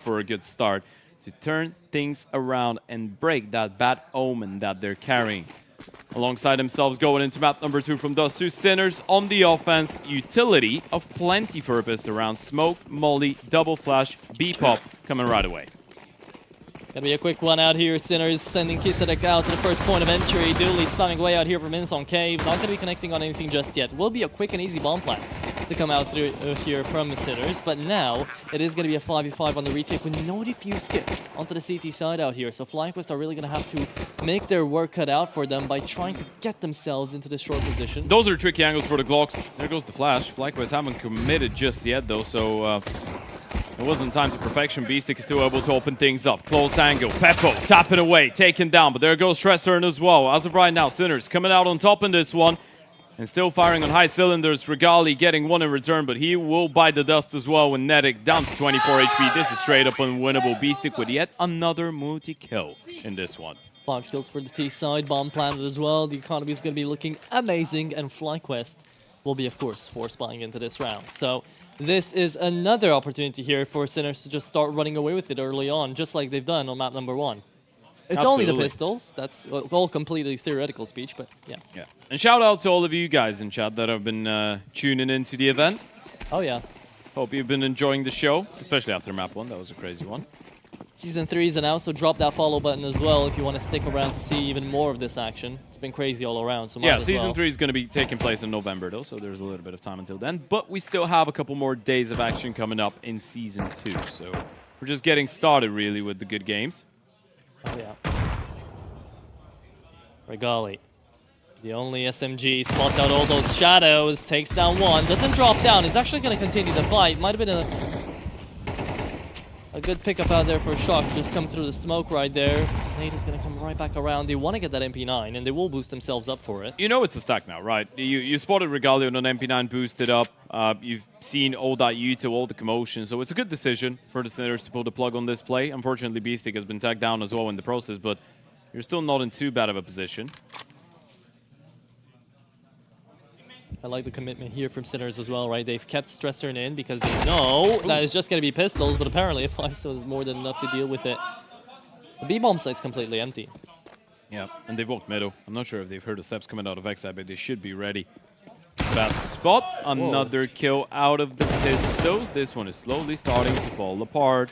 for a good start to turn things around and break that bad omen that they're carrying. Alongside themselves going into map number 2 from Dust2, Sinners on the offense, utility of plenty purpose around smoke, molly, double flash, B-pop coming right away. Gonna be a quick one out here. Sinners sending Kisadek out to the first point of entry. Dooley spamming away out here from Inns on Cave. Not gonna be connecting on anything just yet. Will be a quick and easy bomb plant to come out through here from Sinners. But now it is gonna be a 5v5 on the retake with no defuse kit onto the CT side out here. So FlyQuest are really gonna have to make their work cut out for them by trying to get themselves into the short position. Those are tricky angles for the Glocks. There goes the flash. FlyQuest haven't committed just yet though, so it wasn't time to perfection. Beastic is still able to open things up. Close angle. Peppo tapping away, taken down. But there goes Tressern as well. As of right now, Sinners coming out on top in this one. And still firing on high cylinders. Regali getting one in return, but he will bite the dust as well with Netic down to 24 HP. This is straight up unwinnable. Beastic with yet another multi-kill in this one. 5 kills for the T side. Bomb planted as well. The economy is going to be looking amazing. And FlyQuest will be, of course, force buying into this round. So this is another opportunity here for Sinners to just start running away with it early on, just like they've done on map number 1. It's Absolutely. only the pistols. That's all completely theoretical speech, but yeah. Yeah. And shout out to all of you guys in chat that have been tuning into the event. Oh, yeah. Hope you've been enjoying the show, especially after map 1. That was a crazy one. Season 3 is announced, so drop that follow button as well if you want to stick around to see even more of this action. It's been crazy all around, so yeah, Season 3 is going to be taking place in November, though, so there's a little bit of time until then. But we still have a couple more days of action coming up in Season 2, so we're just getting started, really, with the good games. Oh, yeah. Regali, the only SMG, spots out all those shadows, takes down one, doesn't drop down, is actually going to continue the fight. Might have been a good pickup out there for Shock to just come through the smoke right there. Nate is going to come right back around. They want to get that MP9, and they will boost themselves up for it. You know it's a stack now, right? You spotted Regali on an MP9 boosted up. You've seen all that Yuto, all the commotion, so it's a good decision for the Sinners to pull the plug on this play. Unfortunately, Beastic has been tagged down as well in the process, but you're still not in too bad of a position. I like the commitment here from Sinners as well, right? They've kept Stressern in because they know that it's just going to be pistols, but apparently 5 stone is more than enough to deal with it. The B-bomb site's completely empty. Yeah, and they've walked middle. I'm not sure if they've heard the steps coming out of Xi, but they should be ready. Bad spot. Another kill out of the pistols. This one is slowly starting to fall apart.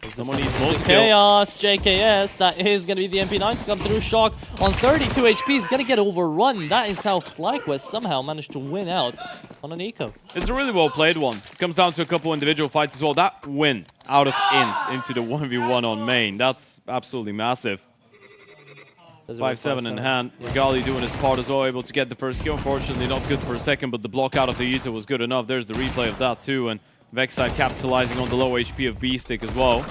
Someone needs multi-kill. Chaos, JKS, that is going to be the MP9 to come through. Shock on 32 HP is going to get overrun. That is how FlyQuest somehow managed to win out on an eco. It's a really well played one. It comes down to a couple individual fights as well. That win out of Inns into the 1v1 on main, that's absolutely massive. 5-7 in hand. Yeah. Regali doing his part as well, able to get the first kill. Unfortunately, not good for a second, but the block out of the Yuta was good enough. There's the replay of that too, and Vexside capitalizing on the low HP of B-Stick as well.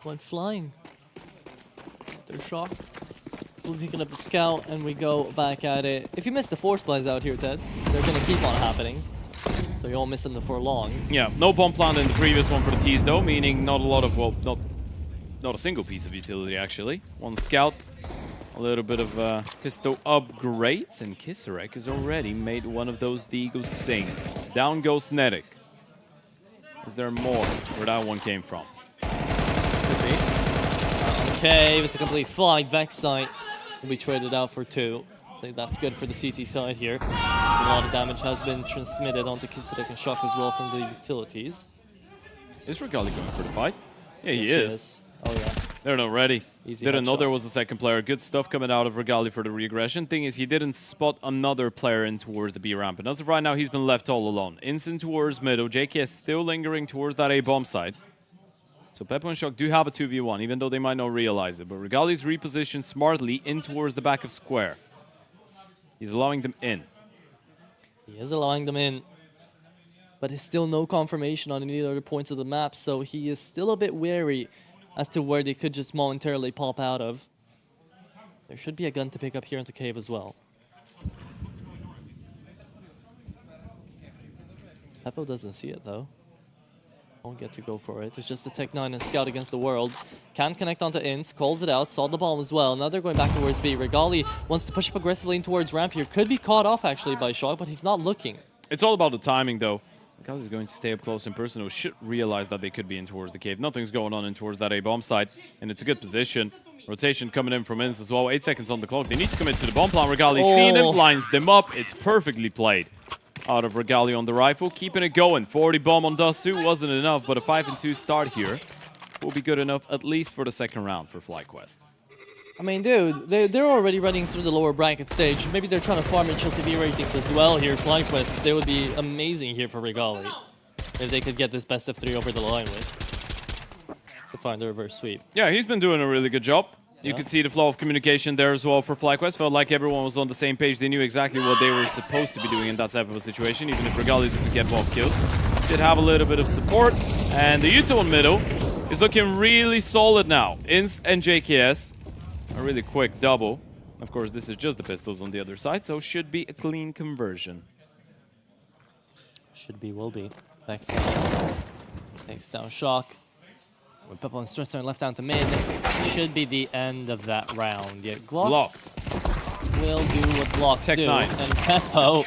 Went flying. They're shocked. Picking up the scout, and we go back at it. If you missed the force plays out here, Ted, they're going to keep on happening. So you're all missing them for long. Yeah, no bomb plant in the previous one for the T's though, meaning not a lot of, well, not a single piece of utility actually. One scout, a little bit of pistol upgrades, and Kisarek has already made one of those Deagles sing. Down goes Netic. Is there more where that one came from? Could be. Okay, it's a complete fight. Vexsite will be traded out for 2. So that's good for the CT side here. A lot of damage has been transmitted onto Kisarek and Shock as well from the utilities. Is Regali going for the fight? Yeah, yes, he is. Oh yeah. They're not ready. Easy Didn't know headshot. there was a second player. Good stuff coming out of Regali for the regression. Thing is, he didn't spot another player in towards the B ramp. And as of right now, he's been left all alone. Instant towards middle. JKS still lingering towards that A bomb side. So Peppo and Shock do have a 2v1, even though they might not realize it. But Regali's repositioned smartly in towards the back of square. He's allowing them in. He is allowing them in. But there's still no confirmation on any other points of the map, so he is still a bit wary as to where they could just momentarily pop out of. There should be a gun to pick up here into cave as well. Peppo doesn't see it though. Won't get to go for it. It's just the Tech 9 and Scout against the world. Can connect onto Inns, calls it out, saw the bomb as well. Now they're going back towards B. Regali wants to push up aggressively in towards ramp here. Could be caught off actually by Shock, but he's not looking. It's all about the timing though. Regali's going to stay up close and personal. Should realize that they could be in towards the cave. Nothing's going on in towards that A-bomb side, and it's a good position. Rotation coming in from Inns as well. 8 seconds on the clock. They need to commit to the bomb plan. Regali seen him, lines them up. It's perfectly played out of Regali on the rifle. Keeping it going. 40 bomb on Dust 2 wasn't enough, but a 5-2 start here will be good enough, at least for the second round for FlyQuest. I mean, dude, they're already running through the lower bracket stage. Maybe they're trying to farm HLTV ratings as well here. FlyQuest, they would be amazing here for Regali if they could get this best of 3 over the line with. To find the reverse sweep. Yeah, he's been doing a really good job. You could see the flow of communication there as well for FlyQuest. Felt like everyone was on the same page. They knew exactly what they were supposed to be doing in that type of a situation, even if Regali doesn't get both kills. Did have a little bit of support. And the Yuto in middle is looking really solid now. Inns and JKS. A really quick double. Of course, this is just the pistols on the other side, so should be a clean conversion. Should be, will be. Backside. Takes down Shock. With Peppo and Stressor left down to mid. Should be the end of that round. Yeah, Glocks will do what Glocks Tech do. 9. And Peppo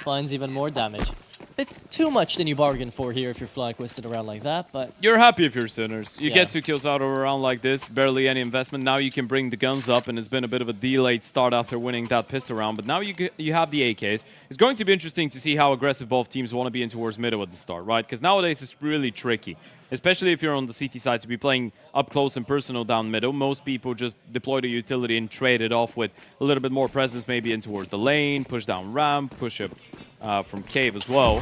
finds even more damage. Bit too much than you bargained for here if you're FlyQuested around like that, but... You're happy if you're Sinners. You Yeah. get 2 kills out of a round like this, barely any investment. Now you can bring the guns up, and it's been a bit of a delayed start after winning that pistol round, but now you have the AKs. It's going to be interesting to see how aggressive both teams want to be in towards middle at the start, right? Because nowadays it's really tricky, especially if you're on the CT side to be playing up close and personal down middle. Most people just deploy the utility and trade it off with a little bit more presence maybe in towards the lane, push down ramp, push up from cave as well.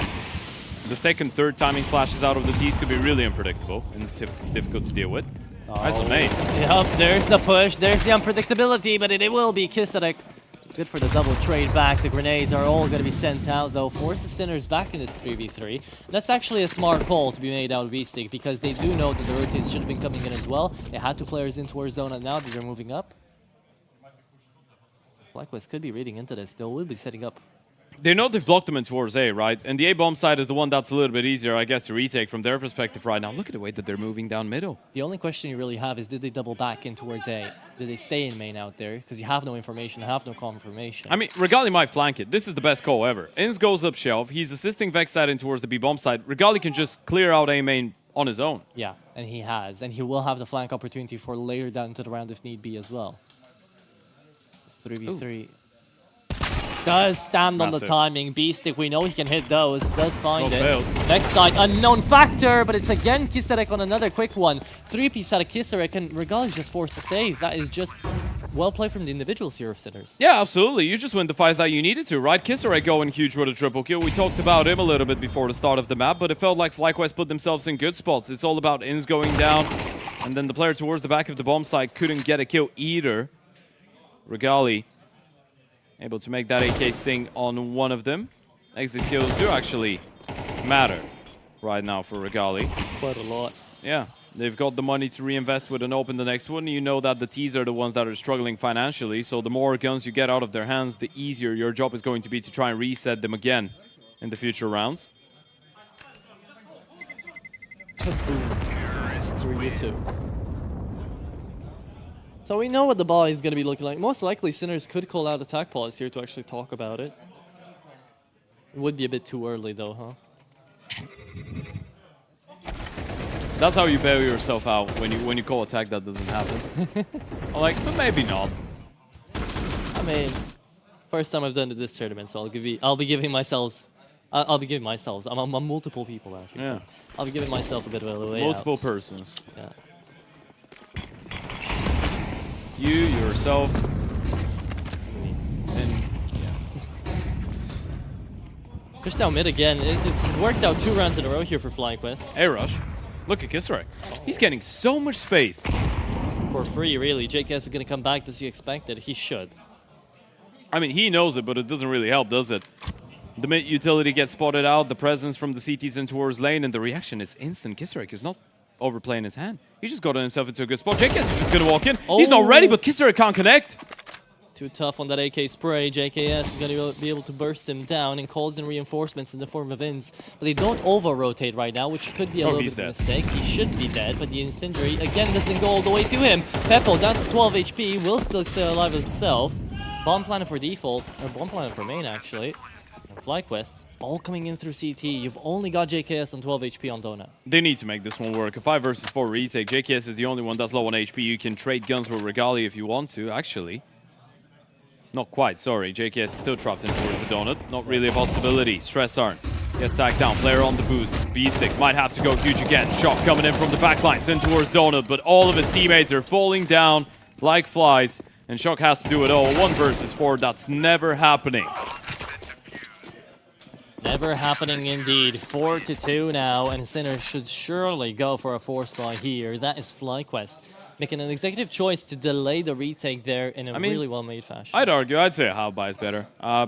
The second, third timing flashes out of the T's could be really unpredictable and difficult to deal with. Nice one, mate. Yep, there's the push, there's the unpredictability, but it will be Kisadek. Good for the double trade back. The grenades are all going to be sent out, though. Forces Sinners back in this 3v3. That's actually a smart call to be made out of V-Stick, because they do know that the rotates should have been coming in as well. They had 2 players in towards zone, and now that they're moving up. FlyQuest could be reading into this. They will be setting up. They know they've blocked them in towards A, right? And the A-bomb side is the one that's a little bit easier, I guess, to retake from their perspective right now. Look at the way that they're moving down middle. The only question you really have is, did they double back in towards A? Did they stay in main out there? Because you have no information, have no confirmation. I mean, Regali might flank it. This is the best call ever. Inns goes up shelf. He's assisting Vex side in towards the B-bomb side. Regali can just clear out A main on his own. Yeah, and he has. And he will have the flank opportunity for later down to the round if need be as well. It's 3v3. Ooh. Does stand on the timing. B-Stick, we know he can hit those. Does find it. Next side, unknown factor, but it's again Kisadek on another quick one. 3-piece out of Kisadek, and Regali just forced to save. That is just well played from the individuals here of Sinners. Yeah, absolutely. You just win the fights that you needed to, right? Kisadek going huge with a triple kill. We talked about him a little bit before the start of the map, but it felt like FlyQuest put themselves in good spots. It's all about Inns going down, and then the player towards the back of the bomb site couldn't get a kill either. Regali able to make that AK sing on one of them. Exit kills do actually matter right now for Regali. Quite a lot. Yeah, they've got the money to reinvest with and open the next one. You know that the T's are the ones that are struggling financially, so the more guns you get out of their hands, the easier your job is going to be to try and reset them again in the future rounds. 3v2. So we know what the ball is going to be looking like. Most likely, Sinners could call out attack pause here to actually talk about it. It would be a bit too early, though, huh? That's how you bail yourself out when you call attack that doesn't happen. I'm like, but maybe not. I mean, first time I've done it this tournament, so I'll be giving myself. I'm multiple people out here. Yeah. I'll be giving myself a bit of a way Multiple out. persons. Yeah. You, yourself, and Push down mid again. It's worked out 2 rounds in a row here for FlyQuest. A-Rush. Look at Kisadek. He's getting so much space. For free, really. JKS is going to come back as he expected. He should. I mean, he knows it, but it doesn't really help, does it? The mid utility gets spotted out, the presence from the CTs in towards lane, and the reaction is instant. Kisadek is not overplaying his hand. He just got himself into a good spot. JKS is just going to walk in. Oh. He's not ready, but Kisadek can't connect. Too tough on that AK spray. JKS is going to be able to burst him down and calls in reinforcements in the form of Inns. But they don't over-rotate right now, which could be a little bit of a mistake. He should be dead, but the incendiary again doesn't go all the way to him. Peppo down to 12 HP, will still stay alive himself. Bomb planner for default, or bomb planner for main actually. FlyQuest, all coming in through CT. You've only got JKS on 12 HP on Donut. They need to make this one work. A 5 versus 4 retake. JKS is the only one that's low on HP. You can trade guns with Regalia if you want to, actually. Not quite, sorry. JKS is still trapped in towards the Donut. Not really a possibility. Stress Arn gets tagged down. Player on the boost. B-Stick might have to go huge again. Shock coming in from the backline. Sent towards Donut, but all of his teammates are falling down like flies. And Shock has to do it all. 1 versus 4, that's never happening. Never happening indeed. 4-2 now, and Sinner should surely go for a force buy here. That is FlyQuest, making an executive choice to delay the retake there in a really well-made fashion. I'd argue, I'd say a half buy is better.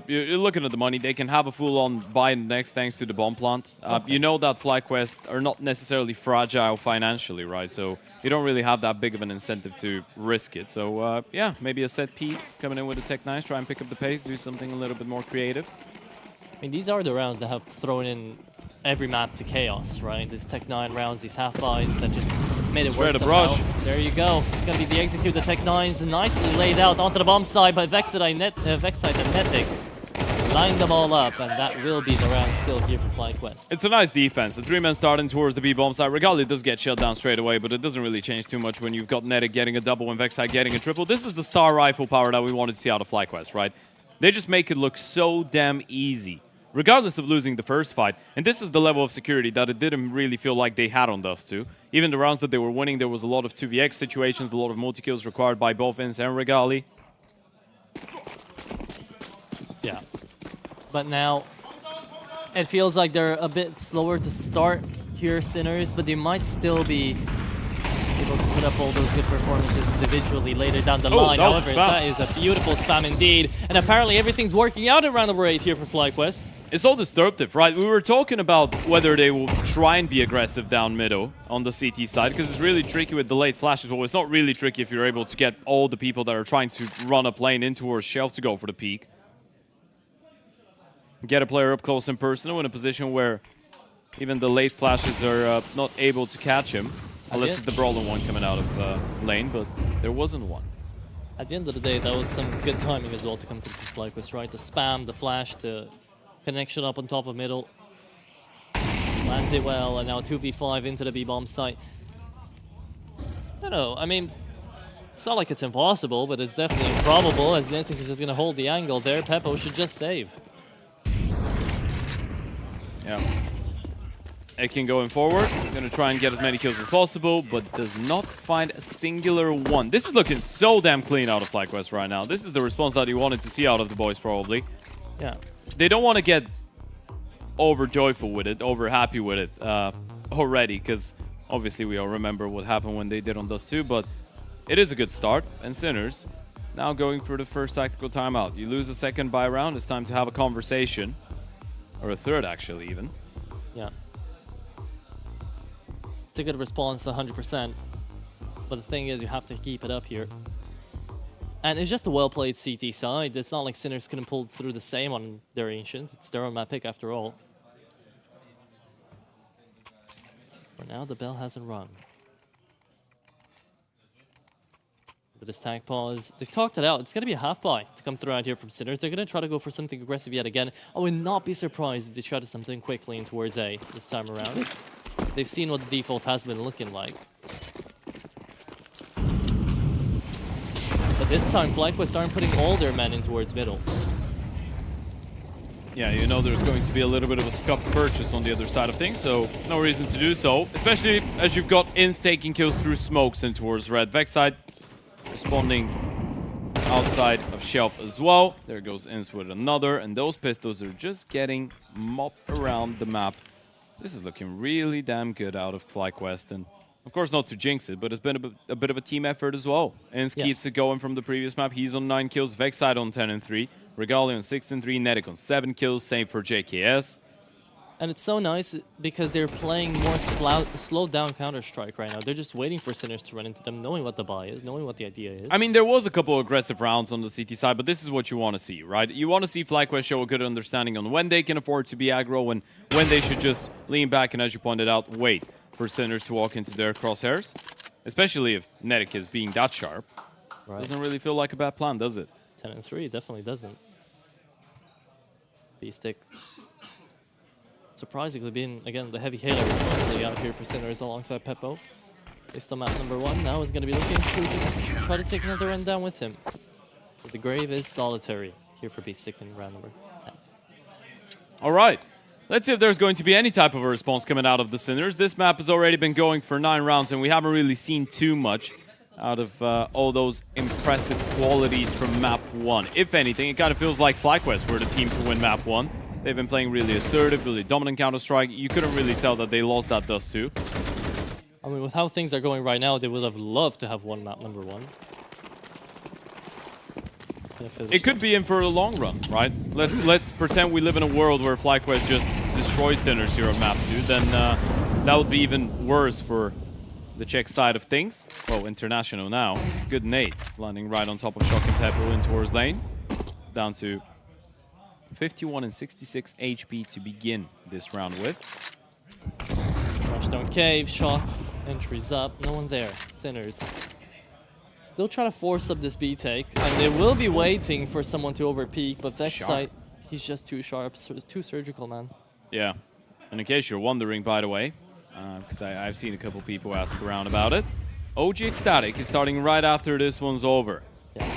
You're looking at the money. They can have a full-on buy next thanks to the bomb plant. You know that FlyQuest are not necessarily fragile financially, right? So you don't really have that big of an incentive to risk it. So yeah, maybe a set piece coming in with a Tech 9, try and pick up the pace, do something a little bit more creative. I mean, these are the rounds that have thrown in every map to chaos, right? These Tech 9 rounds, these half buys that just made it work somehow. Brush. There you go. It's going to be the execute, the Tech 9s, nicely laid out onto the bomb side by Vexite and Netic. Line them all up, and that will be the round still here for FlyQuest. It's a nice defense. The 3-man starting towards the B-bomb side. Regalia does get shut down straight away, but it doesn't really change too much when you've got Netic getting a double and Vexite getting a triple. This is the star rifle power that we wanted to see out of FlyQuest, right? They just make it look so damn easy, regardless of losing the first fight. And this is the level of security that it didn't really feel like they had on Dust 2. Even the rounds that they were winning, there was a lot of 2vx situations, a lot of multi-kills required by both Ins and Regalia. Yeah. But now, it feels like they're a bit slower to start here, Sinners, but they might still be able to put up all those good performances individually later down the line. However, that is a beautiful spam indeed. And apparently everything's working out around number 8 here for FlyQuest. It's all disruptive, right? We were talking about whether they will try and be aggressive down middle on the CT side, because it's really tricky with delayed flashes. Well, it's not really tricky if you're able to get all the people that are trying to run up lane in towards Shelf to go for the peak. Get a player up close and personal in a position where even the late flashes are not able to catch him. Unless it's the Brawler one coming out of lane, but there wasn't one. At the end of the day, that was some good timing as well to come through FlyQuest, right? The spam, the flash, the connection up on top of middle. Lands it well, and now 2v5 into the B-bomb site. I don't know, I mean, it's not like it's impossible, but it's definitely improbable, as Netic is just going to hold the angle there. Peppo should just save. Yeah. Ekin going forward, gonna try and get as many kills as possible, but does not find a singular one. This is looking so damn clean out of FlyQuest right now. This is the response that you wanted to see out of the boys, probably. Yeah. They don't want to get over joyful with it, over happy with it already, because obviously we all remember what happened when they did on Dust 2, but it is a good start. And Sinners now going for the first tactical timeout. You lose a second buy round, it's time to have a conversation. Or a third, actually, even. Yeah. It's a good response, 100%. But the thing is, you have to keep it up here. And it's just a well-played CT side. It's not like Sinners couldn't pull through the same on their Ancient. It's their own map pick, after all. For now, the bell hasn't rung. But this tank pause, they've talked it out. It's going to be a half buy to come through out here from Sinners. They're going to try to go for something aggressive yet again. I would not be surprised if they try to something quickly in towards A this time around. They've seen what the default has been looking like. But this time, FlyQuest aren't putting all their men in towards middle. Yeah, you know there's going to be a little bit of a scuffed purchase on the other side of things, so no reason to do so. Especially as you've got Ins taking kills through smokes in towards red. Vexite responding outside of Shelf as well. There goes Ins with another, and those pistols are just getting mopped around the map. This is looking really damn good out of FlyQuest, and of course not to jinx it, but it's been a bit of a team effort as well. Ins keeps it going from the previous map. He's on 9 kills, Vexite on 10 and 3, Regalia on 6 and 3, Netic on 7 kills, same for JKS. And it's so nice because they're playing more slowed down Counter-Strike right now. They're just waiting for Sinners to run into them, knowing what the buy is, knowing what the idea is. I mean, there was a couple of aggressive rounds on the CT side, but this is what you want to see, right? You want to see FlyQuest show a good understanding on when they can afford to be aggro and when they should just lean back and, as you pointed out, wait for Sinners to walk into their crosshairs. Especially if Netic is being that sharp. Right. Doesn't really feel like a bad plan, does it? 10 and 3, definitely doesn't. B-Stick. Surprisingly being, again, the heavy hailer mostly out here for Sinners alongside Peppo. Based on map number 1, now is going to be looking to just try to take another run down with him. But the grave is solitary here for B-Stick in round number 10. All right. Let's see if there's going to be any type of a response coming out of the Sinners. This map has already been going for 9 rounds, and we haven't really seen too much out of all those impressive qualities from map 1. If anything, it kind of feels like FlyQuest were the team to win map 1. They've been playing really assertive, really dominant Counter-Strike. You couldn't really tell that they lost that Dust 2. I mean, with how things are going right now, they would have loved to have won map number 1. It could be in for a long run, right? Let's pretend we live in a world where FlyQuest just destroys Sinners here on map 2. Then that would be even worse for the Czech side of things. Well, International now. Good nade, landing right on top of Shock and Peppo in towards lane. Down to 51 and 66 HP to begin this round with. Rushdown cave, Shock, entries up, no one there. Sinners still trying to force up this B take, and they will be waiting for someone to overpeak, but Vexite, he's just too sharp, too surgical, man. Yeah, and in case you're wondering, by the way, because I've seen a couple people ask around about it, OG Ecstatic is starting right after this one's over. Yeah.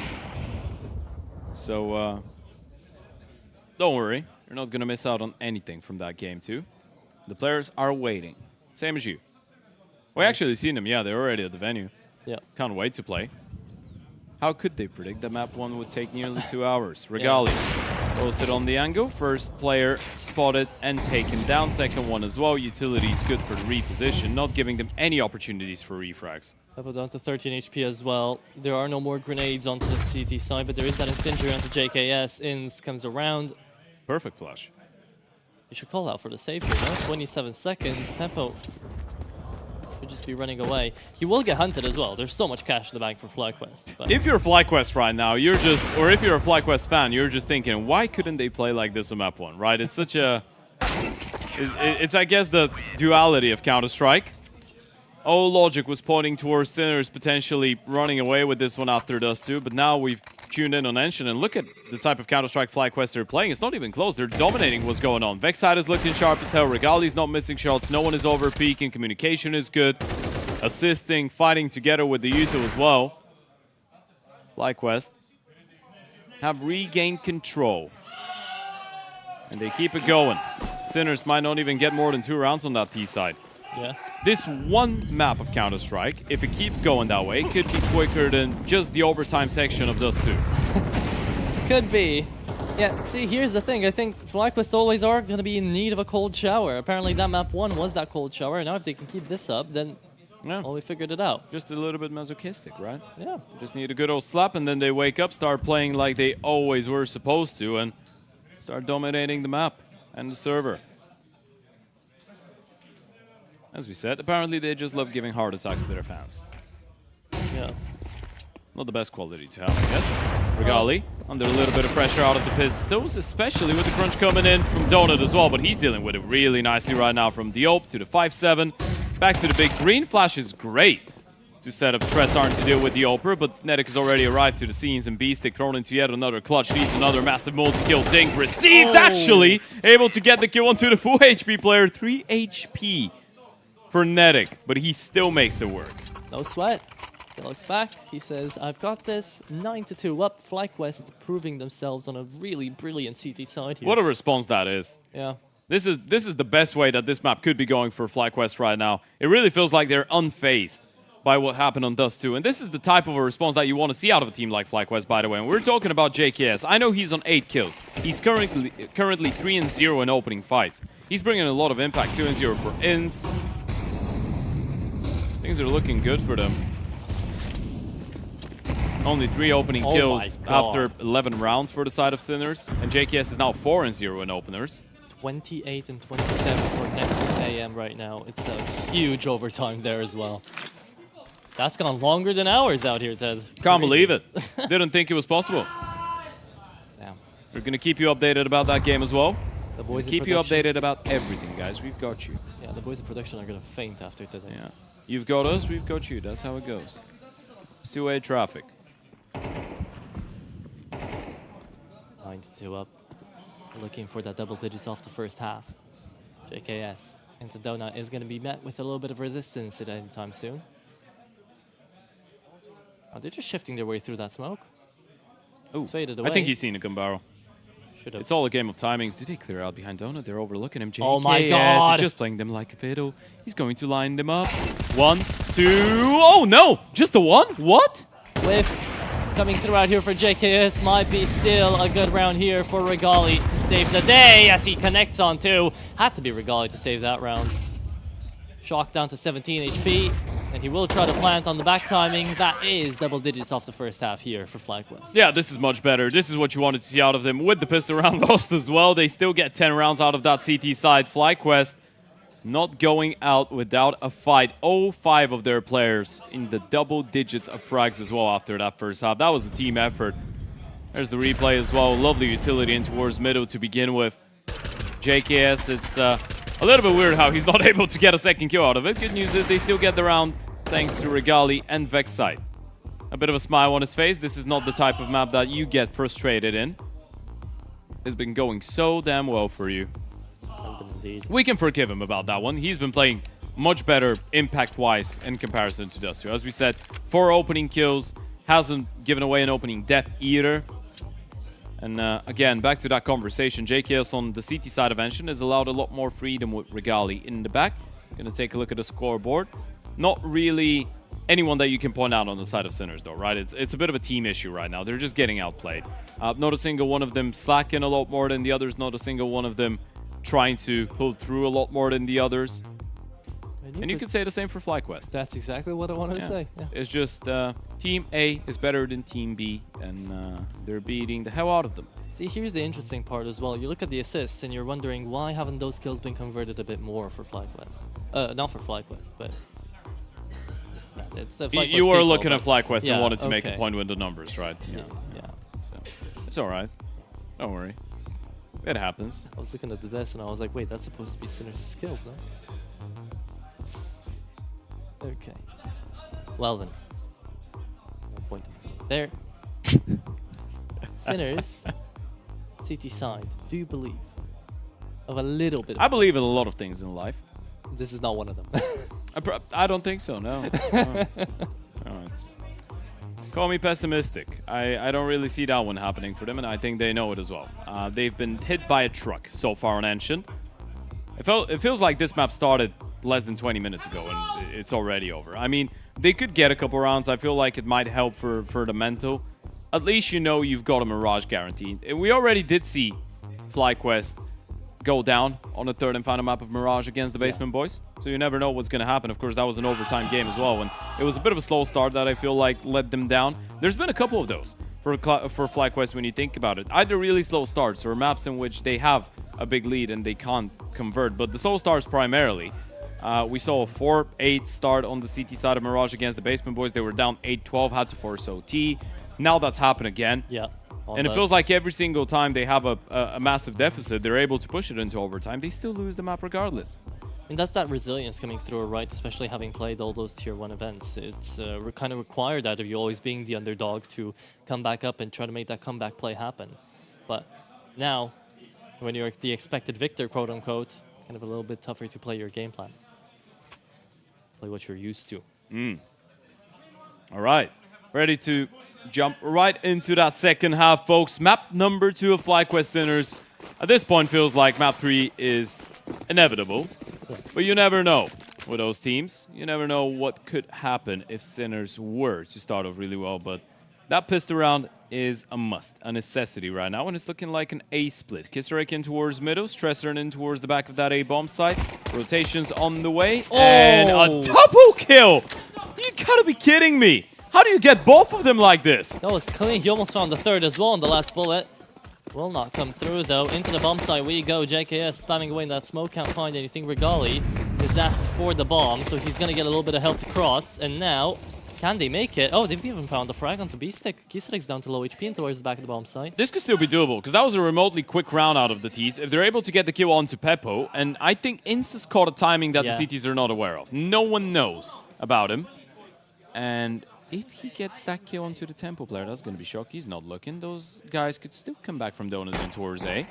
So, don't worry, you're not going to miss out on anything from that game too. The players are waiting, same as you. We actually seen them, yeah, they're already at the venue. Yeah. Can't wait to play. How could they predict that map 1 would take nearly 2 hours? Regali posted on the angle. First player spotted and taken down. Second one as well. Utilities good for the reposition, not giving them any opportunities for refrags. Peppo down to 13 HP as well. There are no more grenades onto the CT side, but there is that incendiary onto JKS. Ins comes around. Perfect flash. You should call out for the save here, no? 27 seconds. Peppo should just be running away. He will get hunted as well. There's so much cash in the bank for FlyQuest. But if you're FlyQuest right now, you're just, or if you're a FlyQuest fan, you're just thinking, why couldn't they play like this on map 1, right? It's such a, it's I guess the duality of Counter-Strike. All logic was pointing towards Sinners potentially running away with this one after Dust 2, but now we've tuned in on Ancient, and look at the type of Counter-Strike FlyQuest they're playing. It's not even close. They're dominating what's going on. Vexite is looking sharp as hell. Regali's not missing shots. No one is over peaking. Communication is good. Assisting, fighting together with the Uto as well. FlyQuest have regained control. And they keep it going. Sinners might not even get more than 2 rounds on that T side. yeah. This one map of Counter-Strike, if it keeps going that way, could be quicker than just the overtime section of Dust 2. Could be. Yeah, see, here's the thing. I think FlyQuest always are going to be in need of a cold shower. Apparently that map 1 was that cold shower, and now if they can keep this up, then well, we figured it out. Just a little bit masochistic, right? Yeah. Just need a good old slap, and then they wake up, start playing like they always were supposed to, and start dominating the map and the server. As we said, apparently they just love giving heart attacks to their fans. Yeah. Not the best quality to have, I guess. Regali under a little bit of pressure out of the pistols, especially with the crunch coming in from Donut as well, but he's dealing with it really nicely right now from Diop to the 5-7. Back to the big green. Flash is great to set up Stress Arm to deal with the Oper, but Netic has already arrived to the scenes, and B-Stick thrown into yet another clutch. Needs another massive multi-kill. Dink received, actually! Able to get the kill onto the full HP player. 3 HP for Netic, but he still makes it work. No sweat. He looks back. He says, I've got this. 9-2 up. FlyQuest proving themselves on a really brilliant CT side here. What a response that is. Yeah. This is the best way that this map could be going for FlyQuest right now. It really feels like they're unfazed by what happened on Dust 2. And this is the type of a response that you want to see out of a team like FlyQuest, by the way. And we're talking about JKS. I know he's on 8 kills. He's currently 3-0 in opening fights. He's bringing a lot of impact. 2-0 for Ins. Things are looking good for them. Only 3 opening kills after 11 rounds for the side of Sinners. And JKS is now 4-0 in openers. 28 and 27 for Nexus AM right now. It's a huge overtime there as well. That's gone longer than hours out here, Ted. Can't believe it. Didn't think it was possible. Damn. We're going to keep you updated about that game as well. The boys keep you updated about everything, guys. We've got you. Yeah, the boys in production are going to faint after today. Yeah. You've got us, we've got you. That's how it goes. It's two-way traffic. 9-2 up. looking for that double digits off the first half. JKS into Donut is going to be met with a little bit of resistance at any time soon. Oh, they're just shifting their way through that smoke. Ooh, It's faded away. I think he's seen a Gumbaro. Should have. It's all a game of timings. Do they clear out behind Donut? They're overlooking him. JKS Oh my God. is just playing them like a fiddle. He's going to line them up. 1, 2. Oh no! Just the one? What? Whiff coming through out here for JKS. Might be still a good round here for Regali to save the day as he connects on two. Had to be Regali to save that round. Shock down to 17 HP. And he will try to plant on the back timing. That is double digits off the first half here for FlyQuest. Yeah, this is much better. This is what you wanted to see out of them. With the pistol round lost as well, they still get 10 rounds out of that CT side. FlyQuest not going out without a fight. 5 of their players in the double digits of frags as well after that first half. That was a team effort. There's the replay as well. Lovely utility in towards middle to begin with. JKS, it's a little bit weird how he's not able to get a second kill out of it. Good news is they still get the round thanks to Regali and Vexite. A bit of a smile on his face. This is not the type of map that you get frustrated in. It's been going so damn well for you. Indeed. We can forgive him about that one. He's been playing much better impact-wise in comparison to Dust 2. As we said, 4 opening kills. Hasn't given away an opening death either. And again, back to that conversation, JKS on the CT side of Ancient is allowed a lot more freedom with Regali in the back. Gonna take a look at the scoreboard. Not really anyone that you can point out on the side of Sinners though, right? It's a bit of a team issue right now. They're just getting outplayed. Not a single one of them slacking a lot more than the others. Not a single one of them trying to pull through a lot more than the others. And you could say the same for FlyQuest. That's exactly what I wanted to say. Yeah. It's just Team A is better than Team B, and they're beating the hell out of them. See, here's the interesting part as well. You look at the assists, and you're wondering why haven't those kills been converted a bit more for FlyQuest? Not for FlyQuest, but it's the FlyQuest you were people, looking at FlyQuest and wanted to make a okay. point with the numbers, right? Yeah. So, it's all right. Don't worry. It happens. I was looking at the desk, and I was like, wait, that's supposed to be Sinner's skills, no? Okay. Well then. No point there. Sinners, CT side. Do you believe of a little bit? I believe in a lot of things in life. This is not one of them. I don't think so, no. No, call me pessimistic. I don't really see that one happening for them, and I think they know it as well. They've been hit by a truck so far on Ancient. It feels like this map started less than 20 minutes ago, and it's already over. I mean, they could get a couple rounds. I feel like it might help for the mental. At least you know you've got a Mirage guaranteed. And we already did see FlyQuest go down on the third and final map of Mirage against the Basement Boys. So you never know what's going to happen. Of course, that was an overtime game as well, and it was a bit of a slow start that I feel like let them down. There's been a couple of those for FlyQuest when you think about it. Either really slow starts or maps in which they have a big lead and they can't convert. But the slow starts primarily. We saw a 4-8 start on the CT side of Mirage against the Basement Boys. They were down 8-12, had to force OT. Now that's happened again. Yeah. And it feels like every single time they have a massive deficit, they're able to push it into overtime. They still lose the map regardless. And that's that resilience coming through, right? Especially having played all those tier 1 events. It's kind of required out of you always being the underdog to come back up and try to make that comeback play happen. But now, when you're the expected victor, quote unquote, kind of a little bit tougher to play your game plan. Play what you're used to. All right. Ready to jump right into that second half, folks. Map number 2 of FlyQuest Sinners. At this point, feels like map 3 is inevitable. But you never know with those teams. You never know what could happen if Sinners were to start off really well. But that pistol round is a must, a necessity right now. And it's looking like an A split. Kisarek in towards middle, Stresser in towards the back of that A bomb site. Rotations on the way. Oh. And a double kill! You gotta be kidding me! How do you get both of them like this? That was clean. He almost found the third as well on the last bullet. Will not come through though. Into the bomb site we go. JKS spamming away in that smoke. Can't find anything. Regali is asked for the bomb, so he's gonna get a little bit of help to cross. And now, can they make it? Oh, they've even found the frag onto B-Stick. Kisarek's down to low HP and towards the back of the bomb site. This could still be doable, because that was a remotely quick round out of the T's. If they're able to get the kill onto Peppo, and I think Instas caught a timing that the CTs are not aware of. No one knows about him. And if he gets that kill onto the Temple player, that's going to be shock. He's not looking. Those guys could still come back from Donuts in towards A.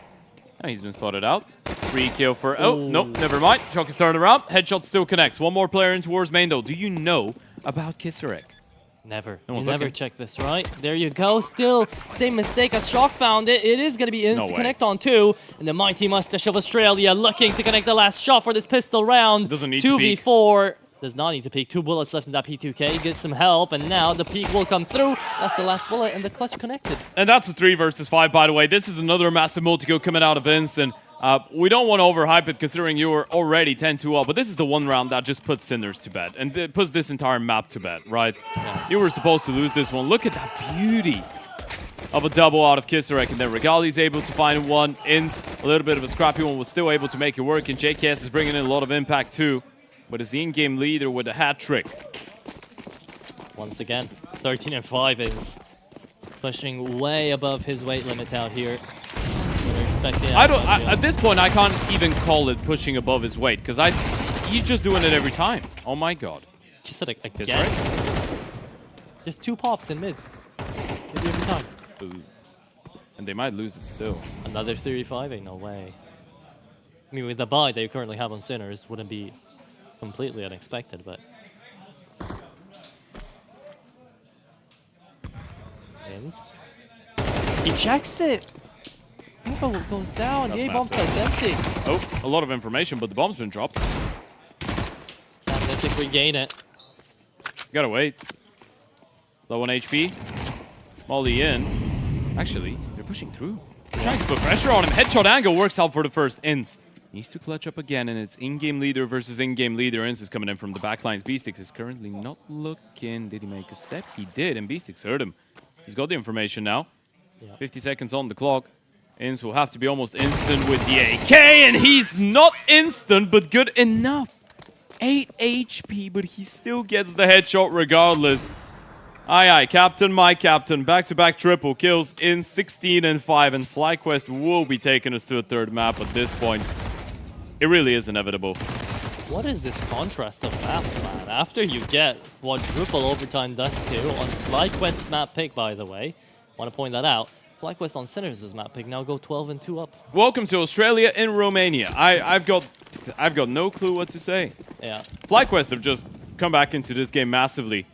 Oh, he's been spotted out. Free kill for... Oh, nope, never mind. Shock is turned around. Headshot still connects. One more player in towards main, though. Do you know about Kisarek? Never. No You one's never looking. check this, right? There you go. Still, same mistake as Shock found it. It is going to be No insta way. connect on 2. And the mighty mustache of Australia looking to connect the last shot for this pistol round. Doesn't need to peek. 2v4. Does not need to peek. 2 bullets left in that P2K. Get some help. And now the peek will come through. That's the last bullet and the clutch connected. And that's a 3 versus 5, by the way. This is another massive multi-kill coming out of Vincent. We don't want to overhype it considering you were already 10-2 up, but this is the one round that just puts Sinners to bed and it puts this entire map to bed, right? Yeah. You were supposed to lose this one. Look at that beauty of a double out of Kisarek, and then Regali's able to find one. Ins, a little bit of a scrappy one, was still able to make it work, and JKS is bringing in a lot of impact too, but is the in-game leader with a hat trick. Once again, 13 and 5 is pushing way above his weight limit out here. We're expecting At this point, I can't even call it pushing above his weight, because he's just doing it every time. Oh my god. Kisarek again. Kisarek? Just 2 pops in mid. Maybe every time. Ooh. And they might lose it still. Another 35? Ain't no way. I mean, with the buy that you currently have on Sinners, wouldn't be completely unexpected, but... Ins. He checks it! Evo goes down. That's Yay, bomb massive. site's empty. Oh, a lot of information, but the bomb's been dropped. Let's regain it. Gotta wait. Low on HP. Molly in. Actually, they're pushing through. They're trying to put pressure on him. Headshot angle works out for the first. Ins needs to clutch up again, and it's in-game leader versus in-game leader. Ins is coming in from the backlines. Beastix is currently not looking. Did he make a step? He did, and Beastix heard him. He's got the information now. Yeah. 50 seconds on the clock. Ins will have to be almost instant with the AK, and he's not instant, but good enough. 8 HP, but he still gets the headshot regardless. Aye, aye, captain, my captain. Back-to-back triple kills in 16 and 5, and FlyQuest will be taking us to a third map at this point. It really is inevitable. What is this contrast of maps, man? After you get quadruple overtime does too, on FlyQuest's map pick, by the way, want to point that out, FlyQuest on Sinners' map pick now go 12 and 2 up. Welcome to Australia in Romania. I've got no clue what to say. Yeah. FlyQuest have just come back into this game massively.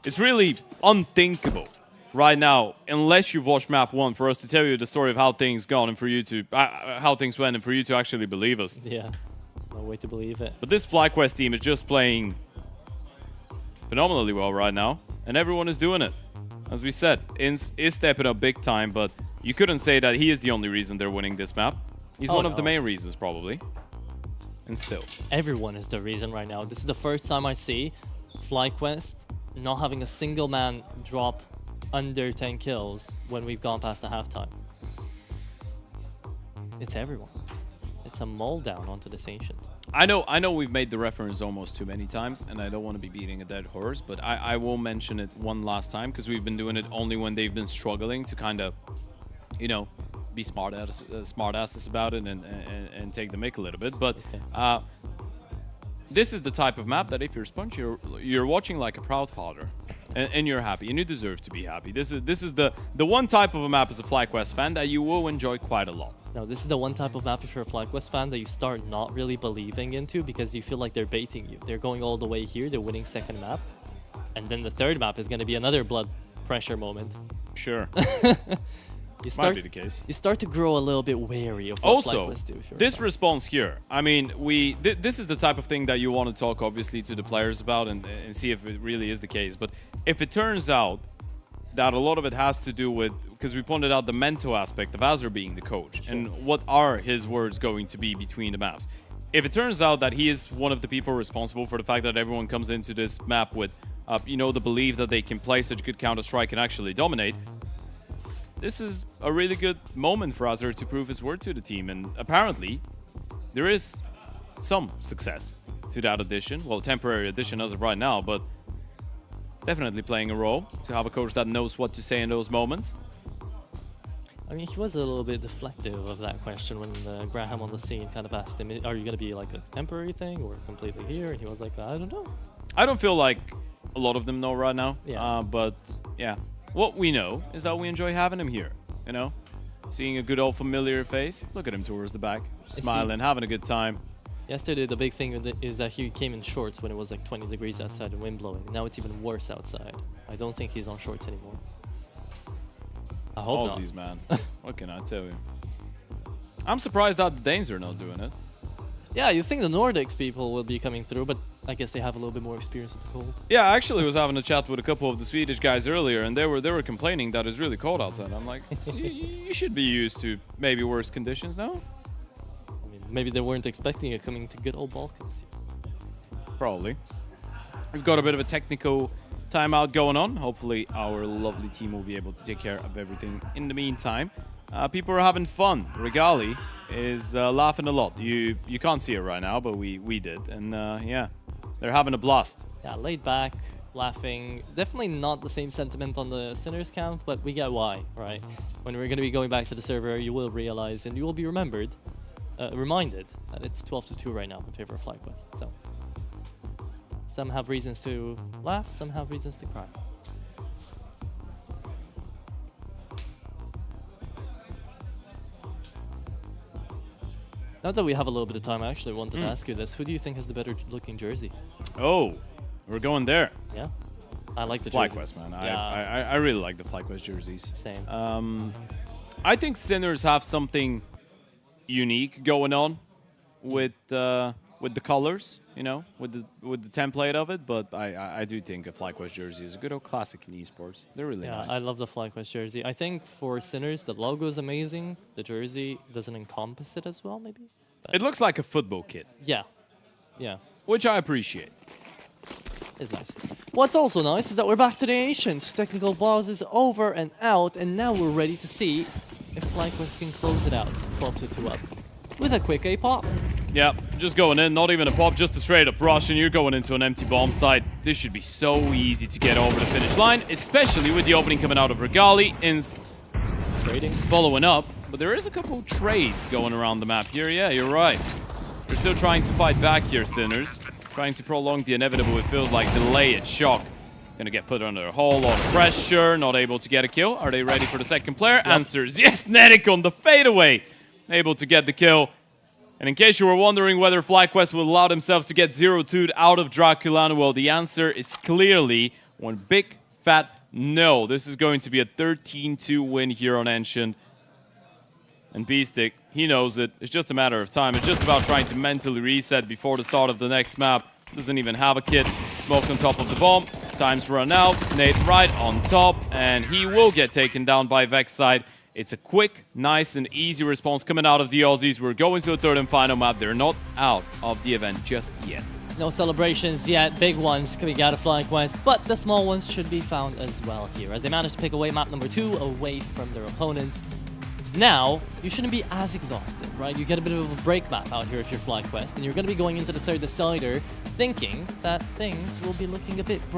It's really unthinkable right now, unless you've watched map 1, for us to tell you the story of how things gone and for you to how things went and for you to actually believe us. Yeah. No way to believe it. But this FlyQuest team is just playing phenomenally well right now, and everyone is doing it. As we said, Ins is stepping up big time, but you couldn't say that he is the only reason they're winning this map. He's one of the main reasons, probably. And still. Everyone is the reason right now. This is the first time I see FlyQuest not having a single man drop under 10 kills when we've gone past the halftime. It's everyone. It's a mold down onto this Ancient. I know we've made the reference almost too many times, and I don't want to be beating a dead horse, but I will mention it one last time, because we've been doing it only when they've been struggling to kind of, you know, be smart asses about it and take the mick a little bit. But this is the type of map that if you're Sponge, you're watching like a proud father, and you're happy, and you deserve to be happy. This is the one type of a map as a FlyQuest fan that you will enjoy quite a lot. No, this is the one type of map if you're a FlyQuest fan that you start not really believing into because you feel like they're baiting you. They're going all the way here, they're winning second map, and then the third map is going to be another blood pressure moment. Sure. Might be the case. You start to grow a little bit wary of what Also, FlyQuest do. this response here, I mean, this is the type of thing that you want to talk, obviously, to the players about and see if it really is the case. But if it turns out that a lot of it has to do with, because we pointed out the mental aspect of Azure being the coach, sure. and what are his words going to be between the maps. If it turns out that he is one of the people responsible for the fact that everyone comes into this map with, you know, the belief that they can play such good Counter-Strike and actually dominate, this is a really good moment for Azure to prove his word to the team, and apparently there is some success to that addition. Well, temporary addition as of right now, but definitely playing a role to have a coach that knows what to say in those moments. I mean, he was a little bit deflective of that question when Graham on the scene kind of asked him, are you going to be like a temporary thing or completely here? And he was like, I don't know. I don't feel like a lot of them know right now, Yeah. but yeah. What we know is that we enjoy having him here, you know? Seeing a good old familiar face. Look at him towards the back. Smiling, having a good time. Yesterday, the big thing is that he came in shorts when it was like 20 degrees outside and wind blowing. Now it's even worse outside. I don't think he's on shorts anymore. I hope Aussies, not. man. What can I tell you? I'm surprised that the Danes are not doing it. Yeah, you think the Nordics people will be coming through, but I guess they have a little bit more experience with the cold. Yeah, I actually was having a chat with a couple of the Swedish guys earlier, and they were complaining that it's really cold outside. I'm like, you should be used to maybe worse conditions now. I mean, maybe they weren't expecting it coming to good old Balkans. Probably. We've got a bit of a technical timeout going on. Hopefully our lovely team will be able to take care of everything in the meantime. People are having fun. Regali is laughing a lot. You can't see it right now, but we did. And yeah, they're having a blast. Yeah, laid back, laughing. Definitely not the same sentiment on the Sinners camp, but we get why, right? When we're going to be going back to the server, you will realize and you will be reminded that it's 12-2 right now in favor of FlyQuest. So some have reasons to laugh, some have reasons to cry. Now that we have a little bit of time, I actually wanted to ask you this. Who do you think has the better looking jersey? Oh, we're going there. Yeah? I like the jerseys. FlyQuest, man. Yeah. I really like the FlyQuest jerseys. Same. I think Sinners have something unique going on with the colors, you know, with the template of it. But I do think a FlyQuest jersey is a good old classic in esports. They're really nice. I love the FlyQuest jersey. I think for Sinners, the logo is amazing. The jersey doesn't encompass it as well, maybe. But It looks like a football kit, yeah, yeah, which I appreciate. it's nice. What's also nice is that we're back to the Ancients. Technical pause is over and out, and now we're ready to see if FlyQuest can close it out, 12-2 up, with a quick A pop. Yeah, just going in, not even a pop, just a straight up rush, and you're going into an empty bomb site. This should be so easy to get over the finish line, especially with the opening coming out of Regali. Ins Trading. following up, but there is a couple trades going around the map here. Yeah, you're right. They're still trying to fight back here, Sinners. Trying to prolong the inevitable, it feels like. Delay it, shock. Gonna get put under a whole lot of pressure, not able to get a kill. Are they ready for the second player? Yep. Answers yes, Netic on the fadeaway. Able to get the kill. And in case you were wondering whether FlyQuest will allow themselves to get 0-2'd out of DraculaN, well, the answer is clearly one big fat no. This is going to be a 13-2 win here on Ancient. And Beastic, he knows it. It's just a matter of time. It's just about trying to mentally reset before the start of the next map. Doesn't even have a kit. Smoke on top of the bomb. Time's run out. Nate right on top. And he will get taken down by Vexside. It's a quick, nice, and easy response coming out of the Aussies. We're going to the third and final map. They're not out of the event just yet. No celebrations yet, big ones coming out of FlyQuest, but the small ones should be found as well here, as they managed to pick away map number 2 away from their opponents. Now, you shouldn't be as exhausted, right? You get a bit of a break map out here if you're FlyQuest, and you're going to be going into the third decider thinking that things will be looking a bit